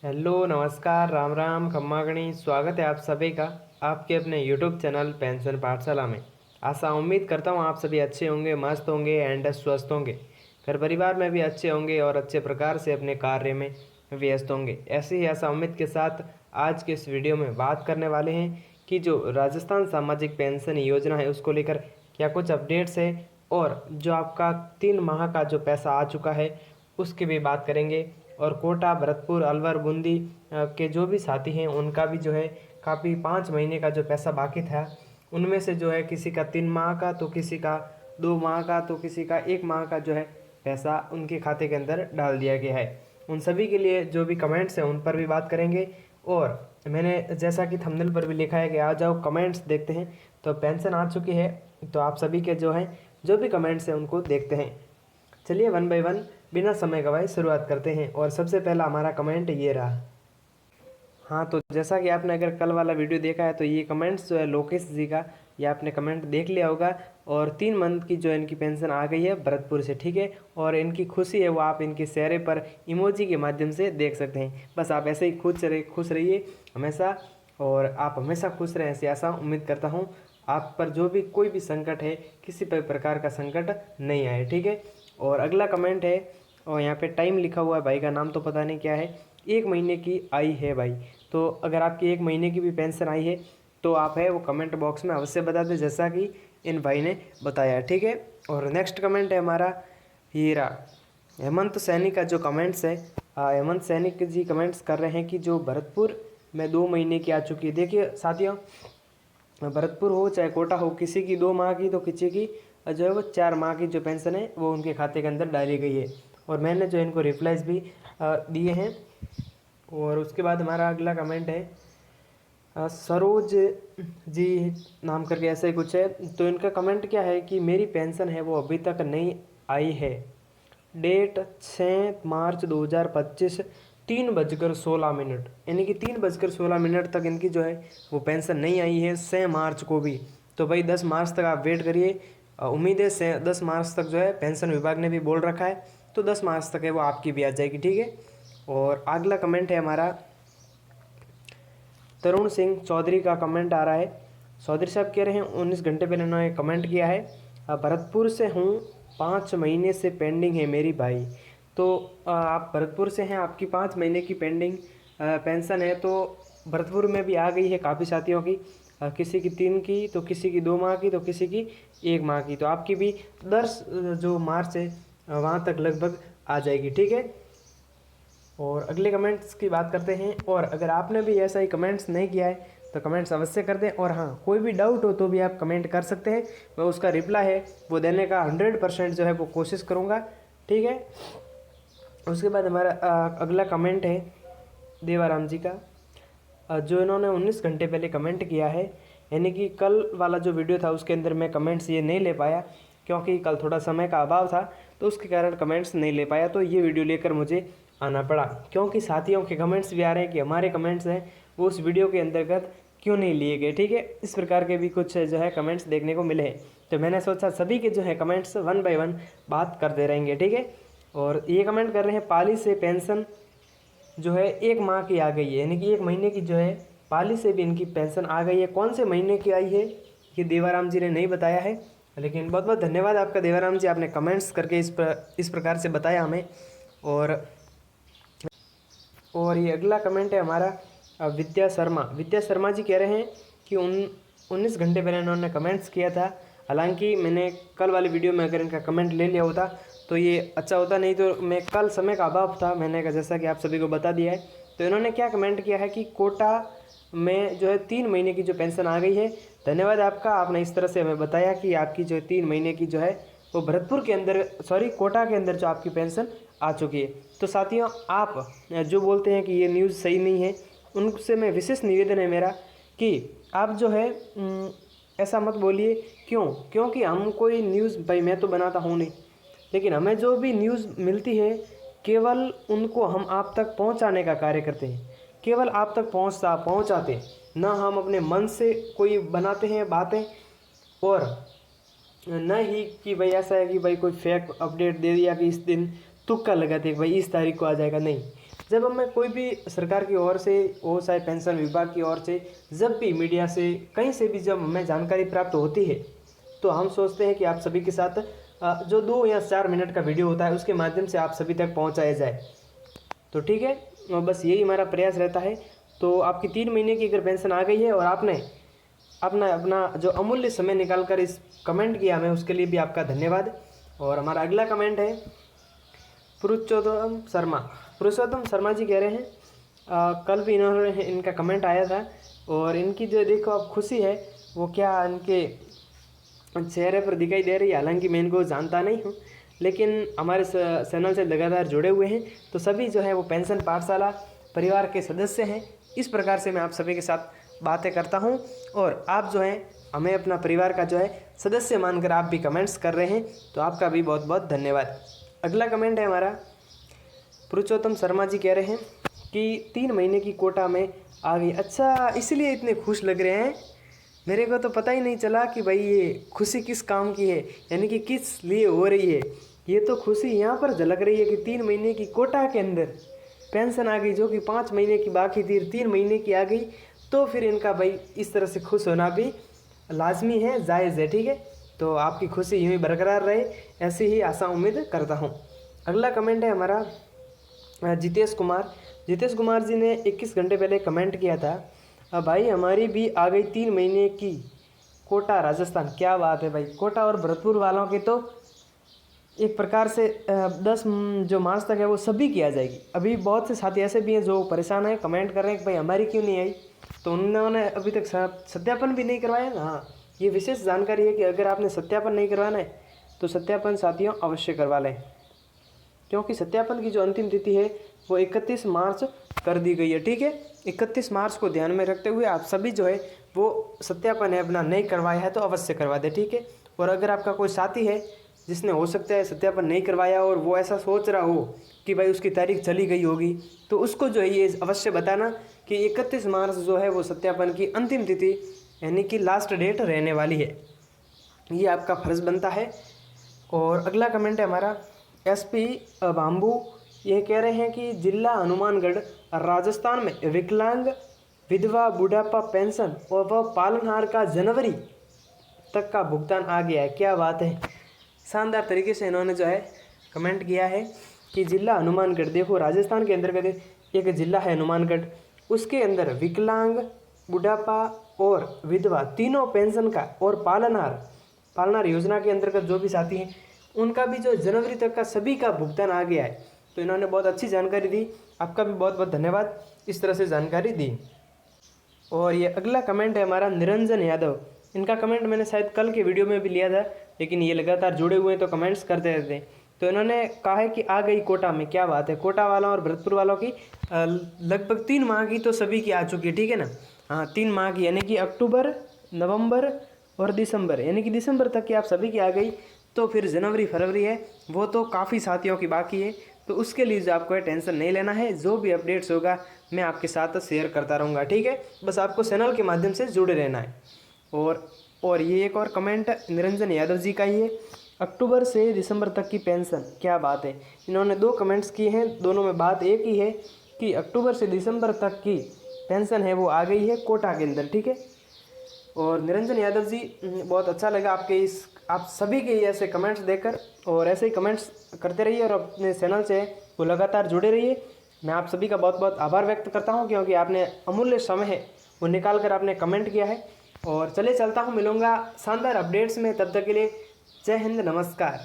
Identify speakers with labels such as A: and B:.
A: Hello नमस्कार राम राम खम्मा गणी स्वागत है आप सभी का आपके अपने यूट्यूब चैनल पेंशन पाठशाला में। आशा उम्मीद करता हूँ आप सभी अच्छे होंगे, मस्त होंगे एंड स्वस्थ होंगे। घर परिवार में भी अच्छे होंगे और अच्छे प्रकार से अपने कार्य में व्यस्त होंगे। ऐसी ही आशा उम्मीद के साथ आज के इस वीडियो में बात करने वाले हैं कि जो राजस्थान सामाजिक पेंशन योजना है उसको लेकर क्या कुछ अपडेट्स है और जो आपका 3 माह का जो पैसा आ चुका है उसकी भी बात करेंगे। और कोटा, भरतपुर, अलवर, बूंदी के जो भी साथी हैं उनका भी जो है काफ़ी 5 महीने का जो पैसा बाकी था उनमें से जो है किसी का 3 माह का तो किसी का 2 माह का तो किसी का 1 माह का जो है पैसा उनके खाते के अंदर डाल दिया गया है। उन सभी के लिए जो भी कमेंट्स हैं उन पर भी बात करेंगे। और मैंने जैसा कि थंबनेल पर भी लिखा है कि आ जाओ कमेंट्स देखते हैं, तो पेंशन आ चुकी है तो आप सभी के जो हैं जो भी कमेंट्स हैं उनको देखते हैं। चलिए वन बाय वन बिना समय गवाए शुरुआत करते हैं। और सबसे पहला हमारा कमेंट ये रहा। हाँ, तो जैसा कि आपने अगर कल वाला वीडियो देखा है तो ये कमेंट्स जो है लोकेश जी का, ये आपने कमेंट देख लिया होगा। और 3 मंथ की जो इनकी पेंशन आ गई है भरतपुर से, ठीक है। और इनकी खुशी है वो आप इनके चेहरे पर इमोजी के माध्यम से देख सकते हैं। बस आप ऐसे ही खुश रहिए हमेशा, और आप हमेशा खुश रहें ऐसी आशा उम्मीद करता हूँ। आप पर जो भी कोई भी संकट है, किसी भी प्रकार का संकट नहीं आए, ठीक है। और अगला कमेंट है, और यहाँ पे टाइम लिखा हुआ है, भाई का नाम तो पता नहीं क्या है। 1 महीने की आई है भाई, तो अगर आपकी 1 महीने की भी पेंशन आई है तो आप है वो कमेंट बॉक्स में अवश्य बता दें जैसा कि इन भाई ने बताया, ठीक है। और नेक्स्ट कमेंट है हमारा हीरा हेमंत सैनी का जो कमेंट्स है। हेमंत सैनी जी कमेंट्स कर रहे हैं कि जो भरतपुर में 2 महीने की आ चुकी है। देखिए साथियों, भरतपुर हो चाहे कोटा हो, किसी की 2 माह की तो किसी की जो है वो 4 माह की जो पेंशन है वो उनके खाते के अंदर डाली गई है। और मैंने जो इनको रिप्लाइज भी दिए हैं। और उसके बाद हमारा अगला कमेंट है सरोज जी नाम करके ऐसा ही कुछ है। तो इनका कमेंट क्या है कि मेरी पेंशन है वो अभी तक नहीं आई है। डेट 6 मार्च 2025, 3:16, यानी कि 3:16 तक इनकी जो है वो पेंशन नहीं आई है 6 मार्च को भी। तो भाई 10 मार्च तक आप वेट करिए। उम्मीद है 10 मार्च तक जो है पेंशन विभाग ने भी बोल रखा है, तो 10 मार्च तक है वो आपकी भी आ जाएगी, ठीक है। और अगला कमेंट है हमारा तरुण सिंह चौधरी का कमेंट आ रहा है। चौधरी साहब कह रहे हैं 19 घंटे पहले उन्होंने कमेंट किया है, भरतपुर से हूँ, 5 महीने से पेंडिंग है मेरी भाई। तो आप भरतपुर से हैं, आपकी 5 महीने की पेंडिंग पेंशन है तो भरतपुर में भी आ गई है काफ़ी साथियों की। किसी की 3 की तो किसी की 2 माह की तो किसी की 1 माह की, तो आपकी भी 10 जो मार्च है वहाँ तक लगभग आ जाएगी, ठीक है। और अगले कमेंट्स की बात करते हैं। और अगर आपने भी ऐसा ही कमेंट्स नहीं किया है तो कमेंट्स अवश्य कर दें। और हाँ, कोई भी डाउट हो तो भी आप कमेंट कर सकते हैं, मैं उसका रिप्लाई है वो देने का 100% जो है वो कोशिश करूँगा, ठीक है। उसके बाद हमारा अगला कमेंट है देवाराम जी का, जो इन्होंने 19 घंटे पहले कमेंट किया है। यानी कि कल वाला जो वीडियो था उसके अंदर मैं कमेंट्स ये नहीं ले पाया क्योंकि कल थोड़ा समय का अभाव था, तो उसके कारण कमेंट्स नहीं ले पाया, तो ये वीडियो लेकर मुझे आना पड़ा। क्योंकि साथियों के कमेंट्स भी आ रहे हैं कि हमारे कमेंट्स हैं वो उस वीडियो के अंतर्गत क्यों नहीं लिए गए, ठीक है। इस प्रकार के भी कुछ जो है कमेंट्स देखने को मिले हैं, तो मैंने सोचा सभी के जो है कमेंट्स वन बाय वन बात करते रहेंगे, ठीक है। और ये कमेंट कर रहे हैं पाली से पेंशन जो है 1 माह की आ गई है, यानी कि 1 महीने की जो है पाली से भी इनकी पेंशन आ गई है। कौन से महीने की आई है ये देवाराम जी ने नहीं बताया है, लेकिन बहुत बहुत धन्यवाद आपका देवाराम जी, आपने कमेंट्स करके इस प्रकार से बताया हमें। और ये अगला कमेंट है हमारा विद्या शर्मा जी कह रहे हैं कि 19 घंटे पहले इन्होंने कमेंट्स किया था। हालांकि मैंने कल वाली वीडियो में अगर इनका कमेंट ले लिया होता तो ये अच्छा होता, नहीं तो मैं कल समय का अभाव था, मैंने कहा जैसा कि आप सभी को बता दिया है। तो इन्होंने क्या कमेंट किया है कि कोटा में जो है 3 महीने की जो पेंशन आ गई है। धन्यवाद आपका, आपने इस तरह से हमें बताया कि आपकी जो 3 महीने की जो है वो भरतपुर के अंदर कोटा के अंदर जो आपकी पेंशन आ चुकी है। तो साथियों, आप जो बोलते हैं कि ये न्यूज़ सही नहीं है, उनसे मैं विशेष निवेदन है मेरा कि आप जो है ऐसा मत बोलिए। क्योंकि हम कोई न्यूज़, भाई मैं तो बनाता हूँ नहीं, लेकिन हमें जो भी न्यूज़ मिलती है केवल उनको हम आप तक पहुँचाने का कार्य करते हैं, केवल आप तक पहुँचाते हैं, ना हम अपने मन से कोई बनाते हैं बातें, और न ही कि भाई ऐसा है कि भाई कोई फेक अपडेट दे दिया कि इस दिन तुक्का लगाते कि भाई इस तारीख को आ जाएगा, नहीं। जब हमें कोई भी सरकार की ओर से हो, चाहे पेंशन विभाग की ओर से, जब भी मीडिया से कहीं से भी जब हमें जानकारी प्राप्त होती है तो हम सोचते हैं कि आप सभी के साथ जो 2 या 4 मिनट का वीडियो होता है उसके माध्यम से आप सभी तक पहुंचाया जाए। तो ठीक है, बस यही हमारा प्रयास रहता है। तो आपकी 3 महीने की अगर पेंशन आ गई है और आपने अपना जो अमूल्य समय निकाल कर इस कमेंट किया हमें, उसके लिए भी आपका धन्यवाद। और हमारा अगला कमेंट है पुरुषोत्तम शर्मा जी कह रहे हैं कल भी इनका कमेंट आया था और इनकी जो देखो अब खुशी है वो क्या इनके चेहरे पर दिखाई दे रही है। हालांकि मैं इनको जानता नहीं हूँ, लेकिन हमारे चैनल से लगातार जुड़े हुए हैं, तो सभी जो है वो पेंशन पाठशाला परिवार के सदस्य हैं। इस प्रकार से मैं आप सभी के साथ बातें करता हूँ और आप जो है हमें अपना परिवार का जो है सदस्य मानकर आप भी कमेंट्स कर रहे हैं, तो आपका भी बहुत बहुत धन्यवाद। अगला कमेंट है हमारा पुरुषोत्तम शर्मा जी कह रहे हैं कि 3 महीने की कोटा में आ गई। अच्छा, इसलिए इतने खुश लग रहे हैं। मेरे को तो पता ही नहीं चला कि भाई ये खुशी किस काम की है, यानी कि किस लिए हो रही है। ये तो खुशी यहाँ पर झलक रही है कि 3 महीने की कोटा के अंदर पेंशन आ गई, जो कि 5 महीने की बाकी थी, 3 महीने की आ गई। तो फिर इनका भाई इस तरह से खुश होना भी लाजमी है, जायज़ है। ठीक है, तो आपकी खुशी यूँ ही बरकरार रहे, ऐसी ही आशा उम्मीद करता हूँ। अगला कमेंट है हमारा जितेश कुमार जी ने 21 घंटे पहले कमेंट किया था भाई हमारी भी आ गई 3 महीने की कोटा राजस्थान। क्या बात है भाई, कोटा और भरतपुर वालों की तो एक प्रकार से 10 जो मार्च तक है वो सभी की आ जाएगी। अभी बहुत से साथी ऐसे भी हैं जो परेशान हैं, कमेंट कर रहे हैं कि भाई हमारी क्यों नहीं आई, तो उन्होंने अभी तक सत्यापन भी नहीं करवाया ना। हाँ, ये विशेष जानकारी है कि अगर आपने सत्यापन नहीं करवाना है तो सत्यापन साथियों अवश्य करवा लें, क्योंकि सत्यापन की जो अंतिम तिथि है वो 31 मार्च कर दी गई है। ठीक है, 31 मार्च को ध्यान में रखते हुए आप सभी जो है वो सत्यापन है अपना नहीं करवाया है तो अवश्य करवा दें। ठीक है, और अगर आपका कोई साथी है जिसने हो सकता है सत्यापन नहीं करवाया और वो ऐसा सोच रहा हो कि भाई उसकी तारीख चली गई होगी, तो उसको जो है ये अवश्य बताना कि 31 मार्च जो है वो सत्यापन की अंतिम तिथि यानी कि लास्ट डेट रहने वाली है। ये आपका फ़र्ज़ बनता है। और अगला कमेंट है हमारा SP बाम्बू, ये कह रहे हैं कि जिला हनुमानगढ़ राजस्थान में विकलांग विधवा बुढ़ापा पेंशन और वह पालनहार का जनवरी तक का भुगतान आ गया है। क्या बात है, शानदार तरीके से इन्होंने जो है कमेंट किया है कि जिला हनुमानगढ़, देखो राजस्थान के अंतर्गत एक जिला है हनुमानगढ़, उसके अंदर विकलांग बुढ़ापा और विधवा तीनों पेंशन का और पालनहार योजना के अंतर्गत जो भी साथी हैं उनका भी जो जनवरी तक का सभी का भुगतान आ गया है। तो इन्होंने बहुत अच्छी जानकारी दी, आपका भी बहुत बहुत धन्यवाद इस तरह से जानकारी दी। और ये अगला कमेंट है हमारा निरंजन यादव, इनका कमेंट मैंने शायद कल के वीडियो में भी लिया था, लेकिन ये लगातार जुड़े हुए हैं तो कमेंट्स करते रहते हैं। तो इन्होंने कहा है कि आ गई कोटा में। क्या बात है, कोटा वालों और भरतपुर वालों की लगभग 3 माह की तो सभी की आ चुकी है। ठीक है ना, हाँ 3 माह की, यानी कि अक्टूबर, नवंबर और दिसंबर, यानी कि दिसंबर तक की आप सभी की आ गई। तो फिर जनवरी फरवरी है वो तो काफ़ी साथियों की बाकी है, तो उसके लिए जो आपको टेंशन नहीं लेना है। जो भी अपडेट्स होगा मैं आपके साथ शेयर करता रहूँगा। ठीक है, बस आपको चैनल के माध्यम से जुड़े रहना है। और ये एक और कमेंट निरंजन यादव जी का ही है, अक्टूबर से दिसंबर तक की पेंशन। क्या बात है, इन्होंने 2 कमेंट्स किए हैं, दोनों में बात एक ही है कि अक्टूबर से दिसंबर तक की पेंशन है वो आ गई है कोटा के अंदर। ठीक है, और निरंजन यादव जी बहुत अच्छा लगा आप सभी के ऐसे कमेंट्स देखकर, और ऐसे ही कमेंट्स करते रहिए और अपने चैनल से वो लगातार जुड़े रहिए। मैं आप सभी का बहुत बहुत आभार व्यक्त करता हूं, क्योंकि आपने अमूल्य समय है वो निकाल कर आपने कमेंट किया है। और चले चलता हूं, मिलूंगा शानदार अपडेट्स में, तब तक के लिए जय हिंद, नमस्कार।